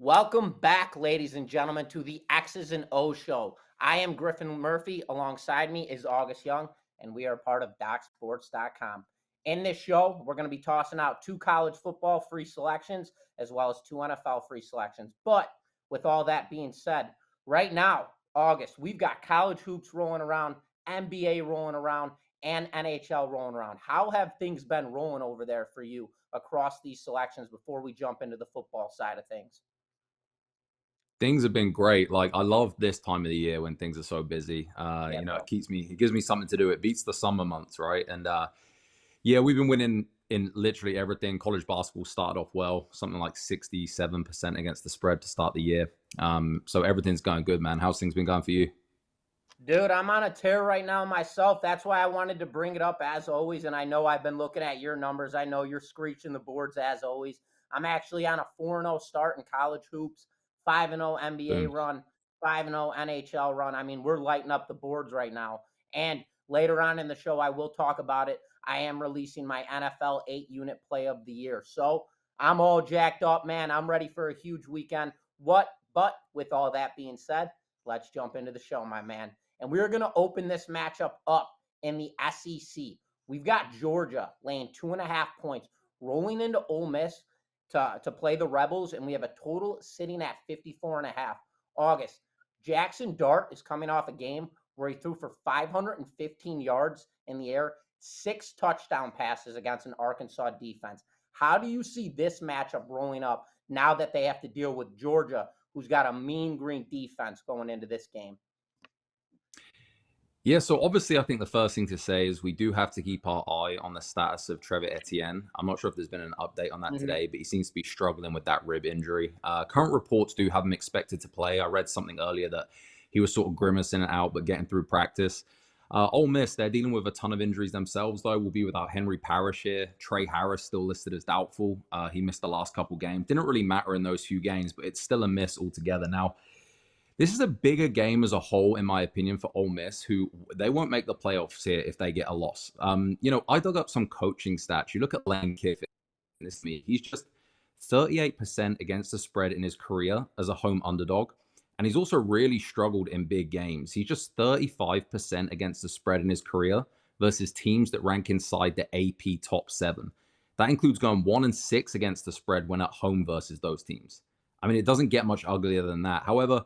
Welcome back, ladies and gentlemen, to the X's and O's show. I am Griffin Murphy. Alongside me is August Young, and we are part of DocSports.com. In this show, we're going to be tossing out two college football free selections as well as two NFL free selections. But with all that being said, right now, August, we've got college hoops rolling around, NBA rolling around, and NHL rolling around. How have things been rolling over there for you across these selections before we jump into the football side of things? Things have been great. Like I love this time of the year when things are so busy. Yeah, It bro. it gives me something to do. It beats the summer months, right? And yeah, we've been winning in literally everything. College basketball started off well, something like 67% against the spread to start the year. So everything's going good, man. How's things been going for you? Dude, I'm on a tear right now myself. That's why I wanted to bring it up as always. And I know I've been looking at your numbers. I know you're screeching the boards as always. I'm actually on a 4-0 start in college hoops, 5-0 NBA Boom. run, 5-0 NHL run. I mean, we're lighting up the boards right now. And later on in the show, I will talk about it. I am releasing my NFL 8-unit play of the year. So I'm all jacked up, man. I'm ready for a huge weekend. But with all that being said, let's jump into the show, my man. And we're going to open this matchup up in the SEC. We've got Georgia laying 2.5 points, rolling into Ole Miss to play the Rebels, and we have a total sitting at 54.5. August, Jackson Dart is coming off a game where he threw for 515 yards in the air, 6 touchdown passes against an Arkansas defense. How do you see this matchup rolling up now that they have to deal with Georgia, who's got a mean green defense going into this game? Yeah, so obviously, I think the first thing to say is we do have to keep our eye on the status of Trevor Etienne. I'm not sure if there's been an update on that Mhm. today, but he seems to be struggling with that rib injury. Current reports do have him expected to play. I read something earlier that he was sort of grimacing it out, but getting through practice. Ole Miss, they're dealing with a ton of injuries themselves, though. We'll be without Henry Parrish here. Trey Harris still listed as doubtful. He missed the last couple games. Didn't really matter in those few games, but it's still a miss altogether. Now, this is a bigger game as a whole, in my opinion, for Ole Miss, who they won't make the playoffs here if they get a loss. I dug up some coaching stats. You look at Lane Kiffin, this me, he's just 38% against the spread in his career as a home underdog. And he's also really struggled in big games. He's just 35% against the spread in his career versus teams that rank inside the AP top seven. That includes going 1-6 against the spread when at home versus those teams. I mean, it doesn't get much uglier than that. However,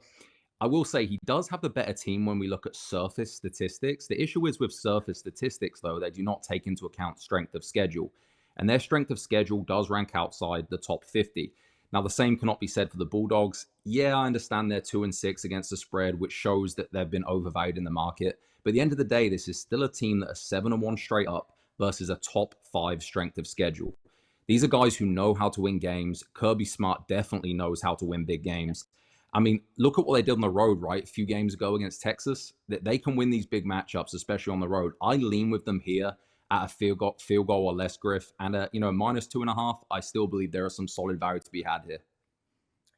I will say he does have the better team when we look at surface statistics. The issue is with surface statistics, though, they do not take into account strength of schedule. And their strength of schedule does rank outside the top 50. Now, the same cannot be said for the Bulldogs. Yeah, I understand they're 2-6 against the spread, which shows that they've been overvalued in the market. But at the end of the day, this is still a team that are 7-1 straight up versus a top 5 strength of schedule. These are guys who know how to win games. Kirby Smart definitely knows how to win big games. I mean, look at what they did on the road, right? A few games ago against Texas. That they can win these big matchups, especially on the road. I lean with them here at a field goal or less, Griff, and -2.5. I still believe there are some solid value to be had here.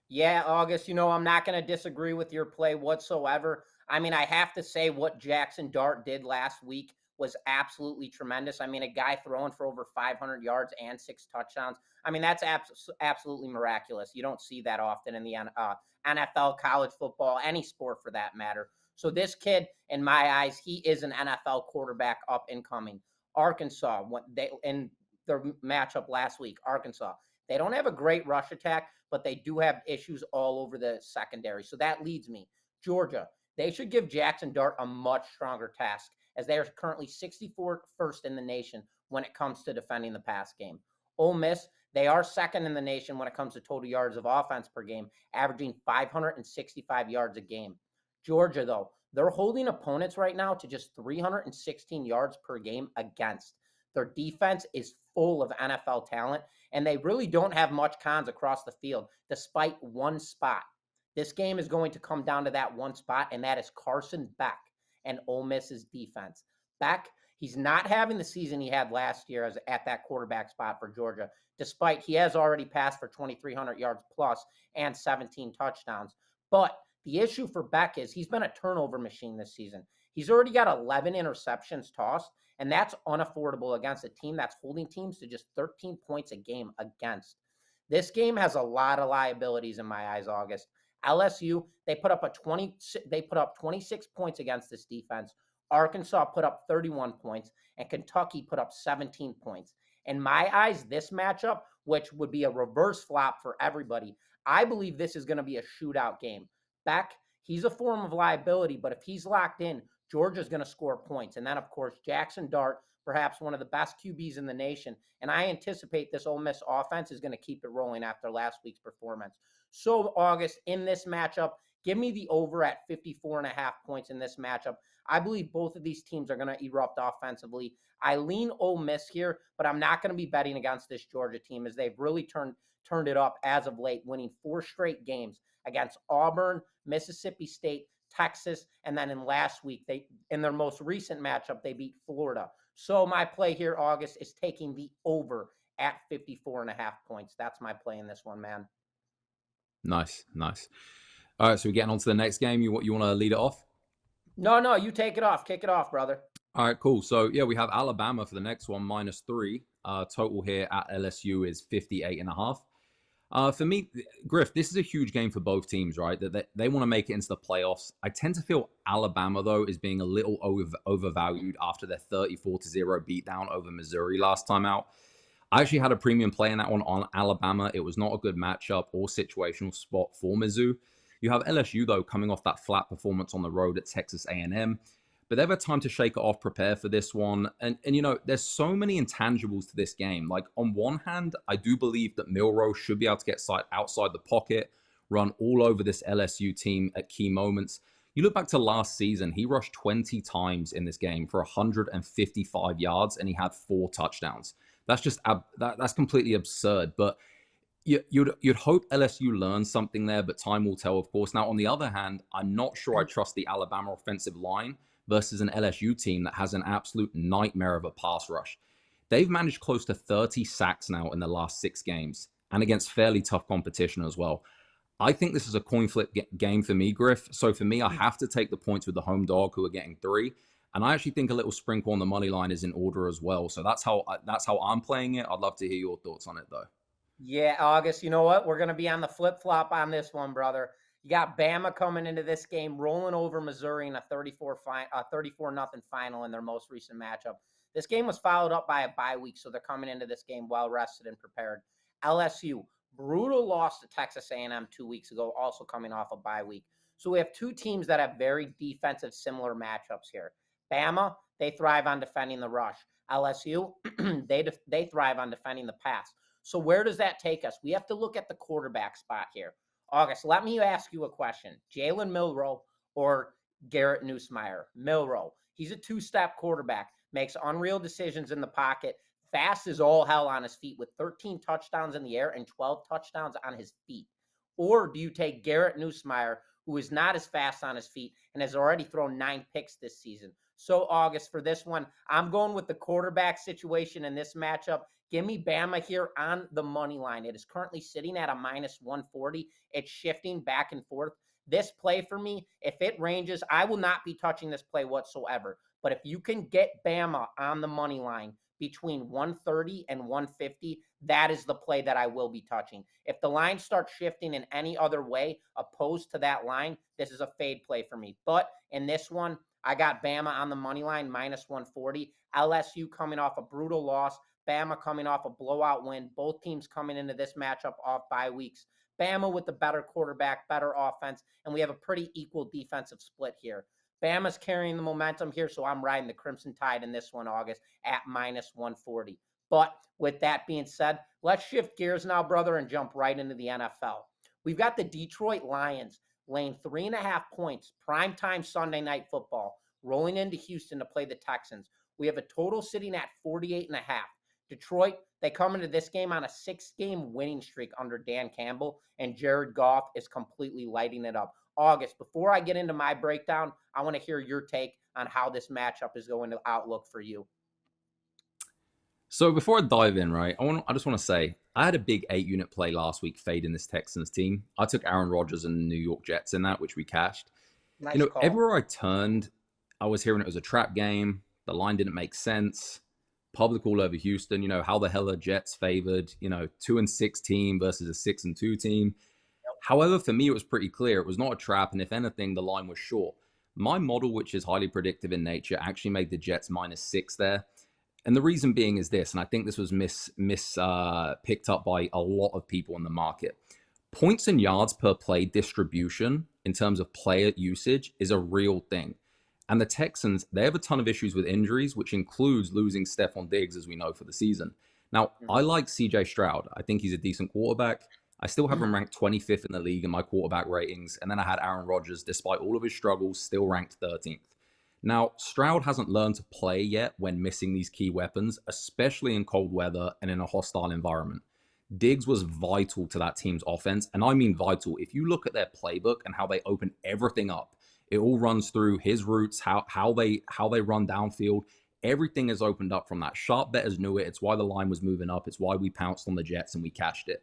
Yeah, August, I'm not going to disagree with your play whatsoever. I mean, I have to say what Jackson Dart did last week was absolutely tremendous. I mean, a guy throwing for over 500 yards and 6 touchdowns. I mean, that's absolutely miraculous. You don't see that often in the NFL, college football, any sport for that matter. So this kid, in my eyes, he is an NFL quarterback up and coming. Arkansas, what they in their matchup last week, Arkansas, they don't have a great rush attack, but they do have issues all over the secondary. So that leads me. Georgia, they should give Jackson Dart a much stronger task as they are currently 64st in the nation when it comes to defending the pass game. Ole Miss, they are second in the nation when it comes to total yards of offense per game, averaging 565 yards a game. Georgia, though, they're holding opponents right now to just 316 yards per game against. Their defense is full of NFL talent, and they really don't have much cons across the field, despite one spot. This game is going to come down to that one spot, and that is Carson Beck and Ole Miss's defense. Beck, he's not having the season he had last year as at that quarterback spot for Georgia, despite he has already passed for 2,300 yards plus and 17 touchdowns. But the issue for Beck is he's been a turnover machine this season. He's already got 11 interceptions tossed, and that's unaffordable against a team that's holding teams to just 13 points a game against. This game has a lot of liabilities in my eyes, August. LSU, they put up 26 points against this defense. Arkansas put up 31 points, and Kentucky put up 17 points. In my eyes, this matchup, which would be a reverse flop for everybody, I believe this is going to be a shootout game. Beck, he's a form of liability, but if he's locked in, Georgia's going to score points. And then, of course, Jackson Dart, perhaps one of the best QBs in the nation. And I anticipate this Ole Miss offense is going to keep it rolling after last week's performance. So, August, in this matchup, give me the over at 54.5 points in this matchup. I believe both of these teams are going to erupt offensively. I lean Ole Miss here, but I'm not going to be betting against this Georgia team as they've really turned it up as of late, winning 4 straight games against Auburn, Mississippi State, Texas, and then in last week, in their most recent matchup, they beat Florida. So my play here, August, is taking the over at 54.5 points. That's my play in this one, man. Nice, nice. All right, so we're getting on to the next game. You want to lead it off? No, you take it off. Kick it off, brother. All right, cool. So yeah, we have Alabama for the next one, -3. Total here at LSU is 58.5. For me, Griff, this is a huge game for both teams, right? That they want to make it into the playoffs. I tend to feel Alabama, though, is being a little overvalued after their 34-0 beatdown over Missouri last time out. I actually had a premium play in that one on Alabama. It was not a good matchup or situational spot for Mizzou. You have LSU, though, coming off that flat performance on the road at Texas A&M. But they've had time to shake it off, prepare for this one. And you know, there's so many intangibles to this game. Like, on one hand, I do believe that Milroe should be able to get outside the pocket, run all over this LSU team at key moments. You look back to last season, he rushed 20 times in this game for 155 yards, and he had 4 touchdowns. That's just that's completely absurd. But you'd hope LSU learns something there, but time will tell, of course. Now, on the other hand, I'm not sure I trust the Alabama offensive line versus an LSU team that has an absolute nightmare of a pass rush. They've managed close to 30 sacks now in the last 6 games, and against fairly tough competition as well. I think this is a coin flip game for me, Griff. So for me, I have to take the points with the home dog, who are getting 3. And I actually think a little sprinkle on the money line is in order as well. So that's how I'm playing it. I'd love to hear your thoughts on it, though. Yeah, August, you know what? We're going to be on the flip-flop on this one, brother. You got Bama coming into this game, rolling over Missouri in a 34-0 final in their most recent matchup. This game was followed up by a bye week, so they're coming into this game well rested and prepared. LSU, brutal loss to Texas A&M 2 weeks ago, also coming off a bye week. So we have two teams that have very defensive, similar matchups here. Bama, they thrive on defending the rush. LSU, they thrive on defending the pass. So where does that take us? We have to look at the quarterback spot here. August, let me ask you a question. Jalen Milroe or Garrett Nussmeier? Milroe. He's a 2-step quarterback, makes unreal decisions in the pocket, fast as all hell on his feet with 13 touchdowns in the air and 12 touchdowns on his feet. Or do you take Garrett Nussmeier, who is not as fast on his feet and has already thrown 9 picks this season? So, August, for this one, I'm going with the quarterback situation in this matchup. Give me Bama here on the money line. It is currently sitting at a -140. It's shifting back and forth. This play for me, if it ranges, I will not be touching this play whatsoever. But if you can get Bama on the money line between 130 and 150, that is the play that I will be touching. If the line starts shifting in any other way opposed to that line, this is a fade play for me. But in this one, I got Bama on the money line, -140. LSU coming off a brutal loss. Bama coming off a blowout win. Both teams coming into this matchup off bye weeks. Bama with the better quarterback, better offense, and we have a pretty equal defensive split here. Bama's carrying the momentum here, so I'm riding the Crimson Tide in this one, August, at -140. But with that being said, let's shift gears now, brother, and jump right into the NFL. We've got the Detroit Lions laying 3.5 points, primetime Sunday night football, rolling into Houston to play the Texans. We have a total sitting at 48.5. Detroit, they come into this game on a 6-game winning streak under Dan Campbell, and Jared Goff is completely lighting it up. August, before I get into my breakdown, I want to hear your take on how this matchup is going to outlook for you. So before I dive in, right, I just want to say I had a big 8-unit play last week fading this Texans team. I took Aaron Rodgers and the New York Jets in that, which we cashed. Nice call. Everywhere I turned, I was hearing it was a trap game. The line didn't make sense. public all over Houston. How the hell are Jets favored? 2-6 team versus a 6-2 team. However, for me, it was pretty clear it was not a trap, and if anything, the line was short. My model, which is highly predictive in nature, actually made the Jets -6 there. And the reason being is this, and I think this was picked up by a lot of people in the market. Points and yards per play distribution in terms of player usage is a real thing. And the Texans, they have a ton of issues with injuries, which includes losing Stephon Diggs, as we know, for the season. Now, I like CJ Stroud. I think he's a decent quarterback. I still have him ranked 25th in the league in my quarterback ratings. And then I had Aaron Rodgers, despite all of his struggles, still ranked 13th. Now, Stroud hasn't learned to play yet when missing these key weapons, especially in cold weather and in a hostile environment. Diggs was vital to that team's offense, and I mean vital. If you look at their playbook and how they open everything up, it all runs through his routes, how they run downfield. Everything is opened up from that. Sharp bettors knew it. It's why the line was moving up. It's why we pounced on the Jets and we cashed it.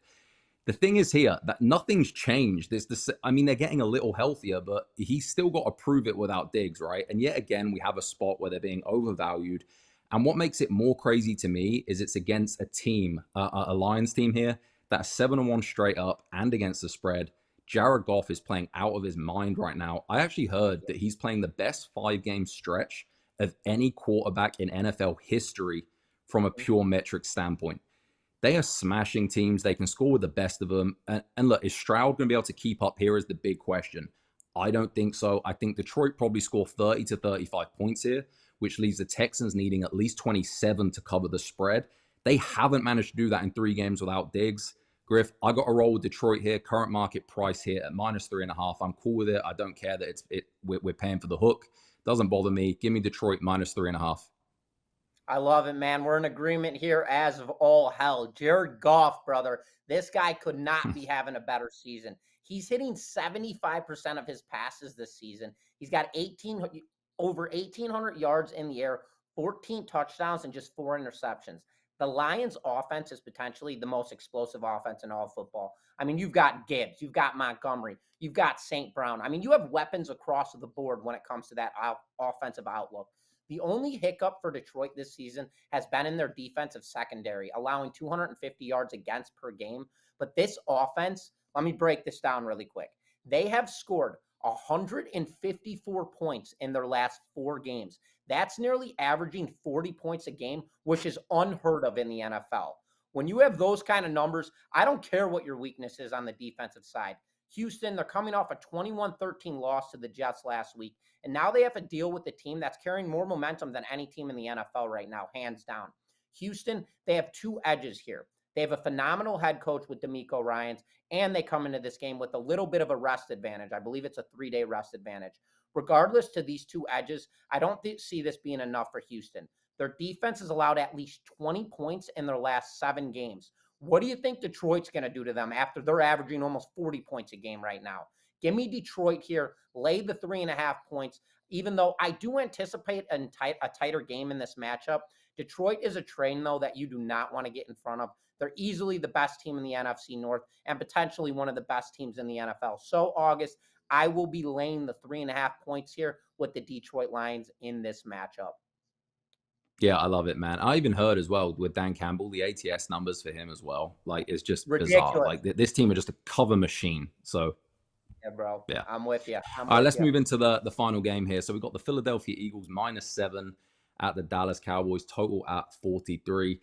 The thing is here that nothing's changed. They're getting a little healthier, but he's still got to prove it without Diggs, right? And yet again, we have a spot where they're being overvalued. And what makes it more crazy to me is it's against a team, a Lions team here, that's 7-1 straight up and against the spread. Jared Goff is playing out of his mind right now. I actually heard that he's playing the best 5-game stretch of any quarterback in NFL history from a pure metric standpoint. They are smashing teams. They can score with the best of them. And look, is Stroud going to be able to keep up here is the big question. I don't think so. I think Detroit probably score 30 to 35 points here, which leaves the Texans needing at least 27 to cover the spread. They haven't managed to do that in 3 games without Diggs. Griff, I got to roll with Detroit here. Current market price here at -3.5. I'm cool with it. I don't care that we're paying for the hook. Doesn't bother me. Give me Detroit -3.5. I love it, man. We're in agreement here as of all hell. Jared Goff, brother, this guy could not be having a better season. He's hitting 75% of his passes this season. He's got over 1,800 yards in the air, 14 touchdowns, and just 4 interceptions. The Lions' offense is potentially the most explosive offense in all football. I mean, you've got Gibbs, you've got Montgomery, you've got St. Brown. I mean, you have weapons across the board when it comes to that offensive outlook. The only hiccup for Detroit this season has been in their defensive secondary, allowing 250 yards against per game. But this offense, let me break this down really quick. They have scored 154 points in their last 4 games. That's nearly averaging 40 points a game, which is unheard of in the NFL. When you have those kind of numbers, I don't care what your weakness is on the defensive side. Houston, they're coming off a 21-13 loss to the Jets last week, and now they have to deal with the team that's carrying more momentum than any team in the NFL right now, hands down. Houston, they have 2 edges here. They have a phenomenal head coach with DeMeco Ryans, and they come into this game with a little bit of a rest advantage. I believe it's a 3-day rest advantage. Regardless to these 2 edges, I don't see this being enough for Houston. Their defense has allowed at least 20 points in their last 7 games. What do you think Detroit's going to do to them after they're averaging almost 40 points a game right now? Give me Detroit here. Lay the 3.5 points. Even though I do anticipate a tighter game in this matchup, Detroit is a train, though, that you do not want to get in front of. They're easily the best team in the NFC North and potentially one of the best teams in the NFL. So, August, I will be laying the 3.5 points here with the Detroit Lions in this matchup. Yeah, I love it, man. I even heard as well with Dan Campbell, the ATS numbers for him as well. Like, it's just bizarre. Ridiculous. Like, this team are just a cover machine. So, Yeah, bro. yeah. I'm with you. All right, let's move into the final game here. So, we've got the Philadelphia Eagles -7 at the Dallas Cowboys, total at 43.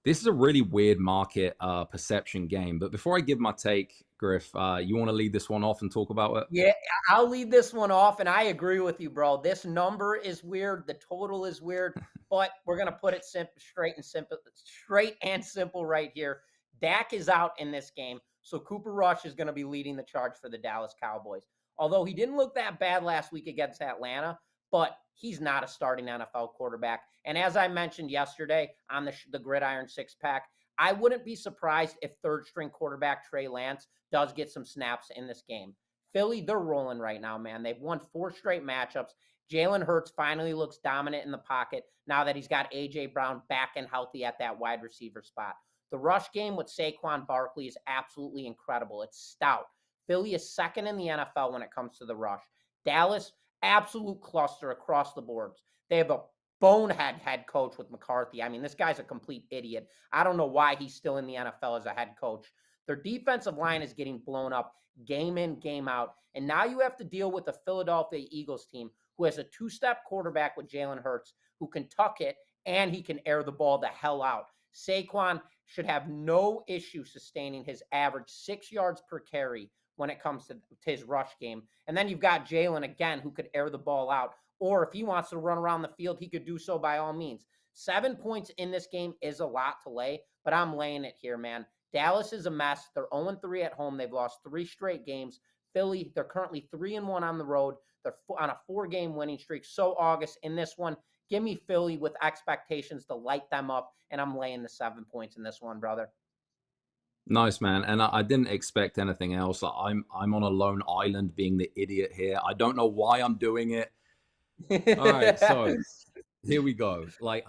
This is a really weird market perception game. But before I give my take, Griff, you want to lead this one off and talk about it? Yeah, I'll lead this one off, and I agree with you, bro. This number is weird. The total is weird, but we're gonna put it straight and simple right here. Dak is out in this game, so Cooper Rush is gonna be leading the charge for the Dallas Cowboys. Although he didn't look that bad last week against Atlanta, but he's not a starting NFL quarterback. And as I mentioned yesterday on the Gridiron Six Pack, I wouldn't be surprised if third string quarterback Trey Lance does get some snaps in this game. Philly, they're rolling right now, man. They've won 4 straight matchups. Jalen Hurts finally looks dominant in the pocket now that he's got A.J. Brown back and healthy at that wide receiver spot. The rush game with Saquon Barkley is absolutely incredible. It's stout. Philly is second in the NFL when it comes to the rush. Dallas, absolute cluster across the boards. They have a bonehead head coach with McCarthy. I mean, this guy's a complete idiot. I don't know why he's still in the NFL as a head coach. Their defensive line is getting blown up game in, game out. And now you have to deal with the Philadelphia Eagles team who has a two-step quarterback with Jalen Hurts who can tuck it and he can air the ball the hell out. Saquon should have no issue sustaining his average 6 yards per carry when it comes to his rush game. And then you've got Jalen again who could air the ball out. Or if he wants to run around the field, he could do so by all means. 7 points in this game is a lot to lay, but I'm laying it here, man. Dallas is a mess. They're 0-3 at home. They've lost 3 straight games. Philly, they're currently 3-1 on the road. They're on a 4-game winning streak. So, August, in this one, give me Philly with expectations to light them up, and I'm laying the 7 points in this one, brother. Nice, man. And I didn't expect anything else. I'm on a lone island being the idiot here. I don't know why I'm doing it. All right, so here we go. Right.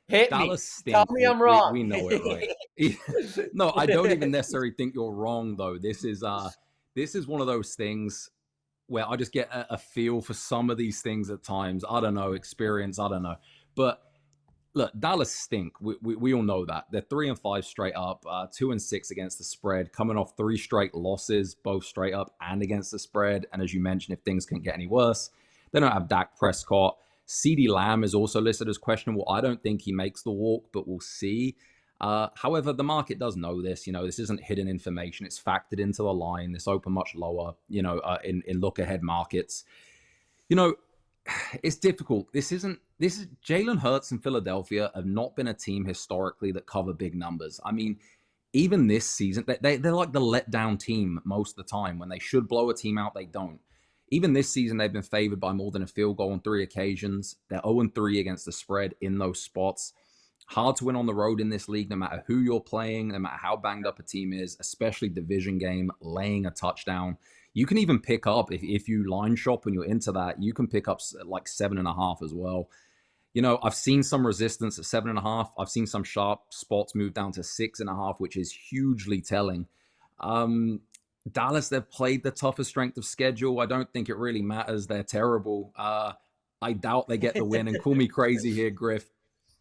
Hit me. Dallas Tell stink. me I'm We wrong. know it, right? No, I don't even necessarily think you're wrong though. This is one of those things where I just get a feel for some of these things at times. I don't know, experience, I don't know. But look, Dallas stink. We all know that. They're 3-5 straight up, 2-6 against the spread, coming off 3 straight losses, both straight up and against the spread. And as you mentioned, if things can't get any worse, they don't have Dak Prescott. CeeDee Lamb is also listed as questionable. I don't think he makes the walk, but we'll see. However, the market does know this. You know, this isn't hidden information. It's factored into the line. This opened much lower, in look ahead markets. You know, it's difficult. This is Jalen Hurts and Philadelphia have not been a team historically that cover big numbers. I mean, even this season, they're like the letdown team most of the time. When they should blow a team out, they don't. Even this season, they've been favored by more than a field goal on 3 occasions. They're 0-3 against the spread in those spots. Hard to win on the road in this league, no matter who you're playing, no matter how banged up a team is, especially division game, laying a touchdown. You can even pick up, if you line shop and you're into that, you can pick up like 7.5 as well. You know, I've seen some resistance at 7.5. I've seen some sharp spots move down to 6.5, which is hugely telling. Dallas, they've played the toughest strength of schedule. I don't think it really matters. They're terrible. I doubt they get the win. And call me crazy here, Griff.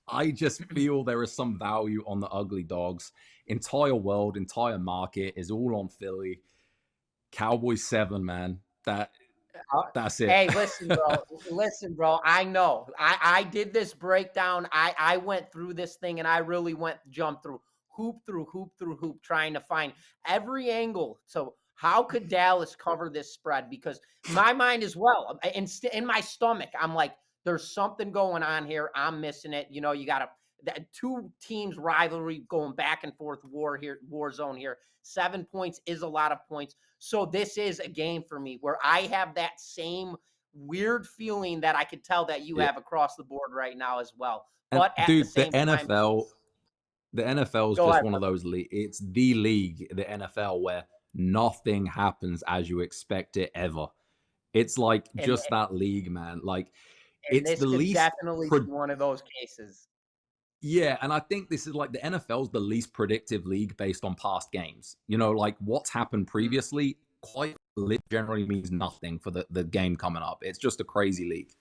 I just feel there is some value on the ugly dogs. Entire world, entire market is all on Philly. Cowboys 7, man. That's it. Hey, listen, bro. Listen, bro. I know. I did this breakdown. I went through this thing and I really jumped through hoop, trying to find every angle. So how could Dallas cover this spread? Because my mind as well, in my stomach, I'm like, there's something going on here. I'm missing it. You know, you got two teams rivalry going back and forth war zone here. 7 points is a lot of points. So this is a game for me where I have that same weird feeling that I could tell that you Yeah. have across the board right now as well. And But at the dude, same time, the NFL is go just ahead, one of brother. those it's the league, the NFL, where nothing happens as you expect it ever. It's like And just that league, man. Like and it's this the could least definitely pre- be one of those cases. yeah, and I think this is like the NFL's the least predictive league based on past games. You know, like what's happened previously quite generally means nothing for the game coming up. It's just a crazy league.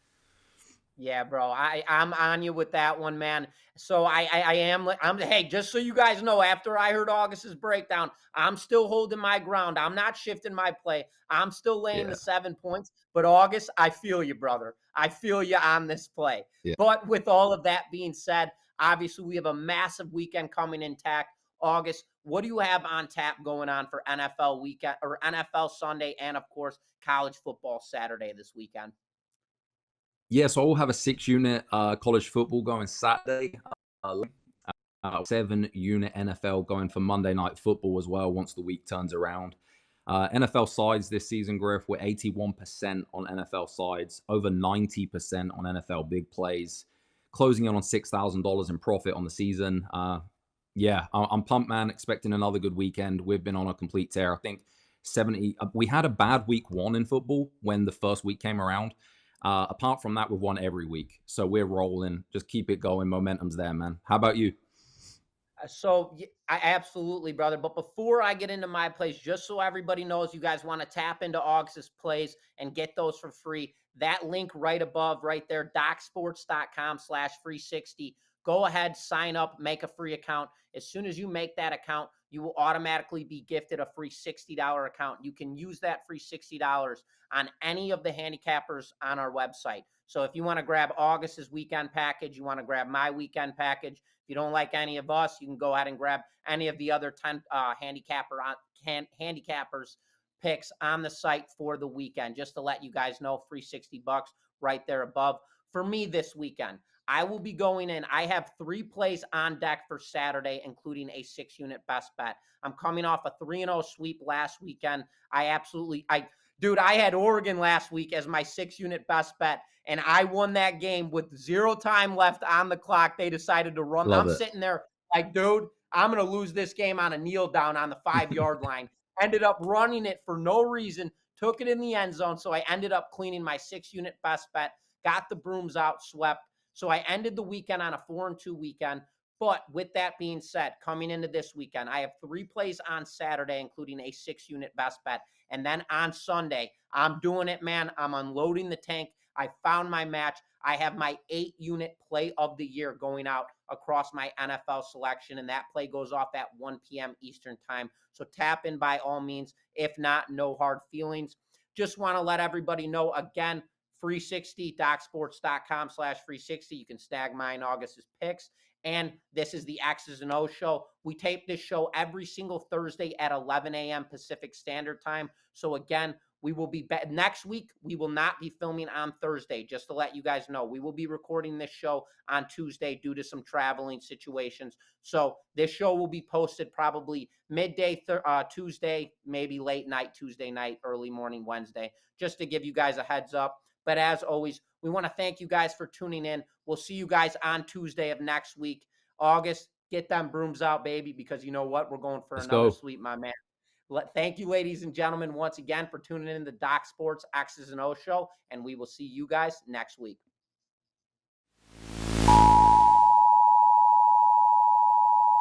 Yeah, bro. I'm on you with that one, man. So I'm hey, just so you guys know, after I heard August's breakdown, I'm still holding my ground. I'm not shifting my play. I'm still laying Yeah. the 7 points. But August, I feel you, brother. I feel you on this play. Yeah. But with all of that being said, obviously we have a massive weekend coming intact. August, what do you have on tap going on for NFL weekend or NFL Sunday and of course college football Saturday this weekend? Yeah, so I'll have a 6 unit college football going Saturday, 7 unit NFL going for Monday night football as well once the week turns around. NFL sides this season, Griff, we're 81% on NFL sides, over 90% on NFL big plays, closing in on $6,000 in profit on the season. Yeah, I'm pumped, man. Expecting another good weekend. We've been on a complete tear. I think 70. We had a bad week 1 in football when the first week came around. Apart from that, we've won every week. So we're rolling. Just keep it going. Momentum's there, man. How about you? I absolutely, brother. But before I get into my plays, just so everybody knows, you guys want to tap into August's plays and get those for free. That link right above, right there, docsports.com/free60. Go ahead, sign up, make a free account. As soon as you make that account, you will automatically be gifted a free $60 account. You can use that free $60 on any of the handicappers on our website. So if you want to grab August's weekend package, you want to grab my weekend package. If you don't like any of us, you can go ahead and grab any of the other 10 handicappers picks on the site for the weekend. Just to let you guys know, free $60 right there above. For me this weekend, I will be going in. I have 3 plays on deck for Saturday, including a 6-unit best bet. I'm coming off a 3-0 sweep last weekend. Dude, I had Oregon last week as my 6-unit best bet, and I won that game with 0 time left on the clock. They decided to run. Love I'm it. sitting there like, dude, I'm going to lose this game on a kneel down on the 5-yard line. Ended up running it for no reason, took it in the end zone. So I ended up cleaning my 6-unit best bet, got the brooms out, swept. So I ended the weekend on a 4-2 weekend. But with that being said, coming into this weekend, I have 3 plays on Saturday, including a 6-unit best bet. And then on Sunday, I'm doing it, man. I'm unloading the tank. I found my match. I have my 8-unit play of the year going out across my NFL selection, and that play goes off at 1 p.m. Eastern time. So tap in by all means. If not, no hard feelings. Just want to let everybody know again, free 60, docsports.com/free 60. You can snag mine August's picks. And this is the X's and O's show. We tape this show every single Thursday at 11 a.m. Pacific Standard Time. So again, we will be back next week. We will not be filming on Thursday, just to let you guys know. We will be recording this show on Tuesday due to some traveling situations. So this show will be posted probably midday Tuesday, maybe late night Tuesday night, early morning Wednesday, just to give you guys a heads up. But as always, we want to thank you guys for tuning in. We'll see you guys on Tuesday of next week. August, get them brooms out, baby, because you know what? We're going for Let's another go. sweep, my man. Thank you, ladies and gentlemen, once again for tuning in to the Doc Sports X's and O show, and we will see you guys next week.